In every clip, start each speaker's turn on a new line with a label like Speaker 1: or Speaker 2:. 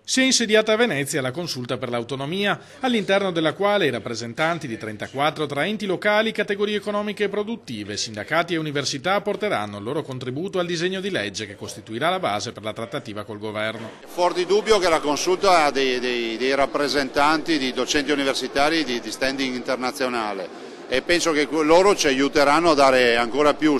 Speaker 1: Si è insediata a Venezia la consulta per l'autonomia, all'interno della quale i rappresentanti di 34 tra enti locali, categorie economiche e produttive, sindacati e università porteranno il loro contributo al disegno di legge che costituirà la base per la trattativa col governo.
Speaker 2: Fuori di dubbio che la consulta ha dei rappresentanti di docenti universitari di standing internazionale e penso che loro ci aiuteranno a dare ancora più,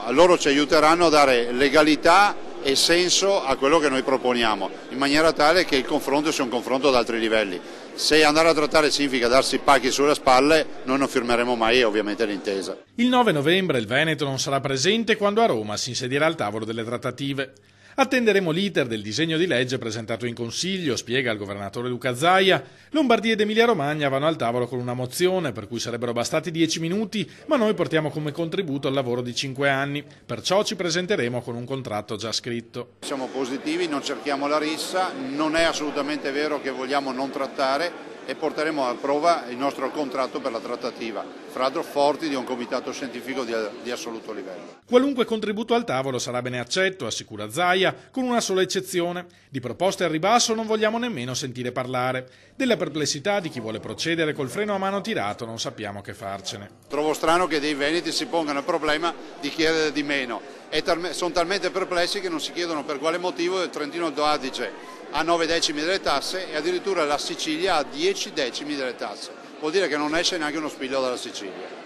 Speaker 2: loro ci aiuteranno a dare legalità e senso a quello che noi proponiamo, in maniera tale che il confronto sia un confronto ad altri livelli. Se andare a trattare significa darsi pacchi sulle spalle, noi non firmeremo mai ovviamente l'intesa.
Speaker 1: Il 9 novembre il Veneto non sarà presente quando a Roma si insedierà al tavolo delle trattative. Attenderemo l'iter del disegno di legge presentato in Consiglio, spiega il governatore Luca Zaia. Lombardia ed Emilia-Romagna vanno al tavolo con una mozione, per cui sarebbero bastati 10 minuti, ma noi portiamo come contributo il lavoro di 5 anni. Perciò ci presenteremo con un contratto già scritto.
Speaker 2: Siamo positivi, non cerchiamo la rissa, non è assolutamente vero che vogliamo non trattare e porteremo a prova il nostro contratto per la trattativa, fra l'altro forti di un comitato scientifico di assoluto livello.
Speaker 1: Qualunque contributo al tavolo sarà bene accetto, assicura Zaia, con una sola eccezione. Di proposte al ribasso non vogliamo nemmeno sentire parlare. Della perplessità di chi vuole procedere col freno a mano tirato non sappiamo che farcene.
Speaker 2: Trovo strano che dei veneti si pongano il problema di chiedere di meno. Sono talmente perplessi che non si chiedono per quale motivo il Trentino-Alto Adige a 9 decimi delle tasse e addirittura la Sicilia a 10 decimi delle tasse. Vuol dire che non esce neanche uno spillo dalla Sicilia.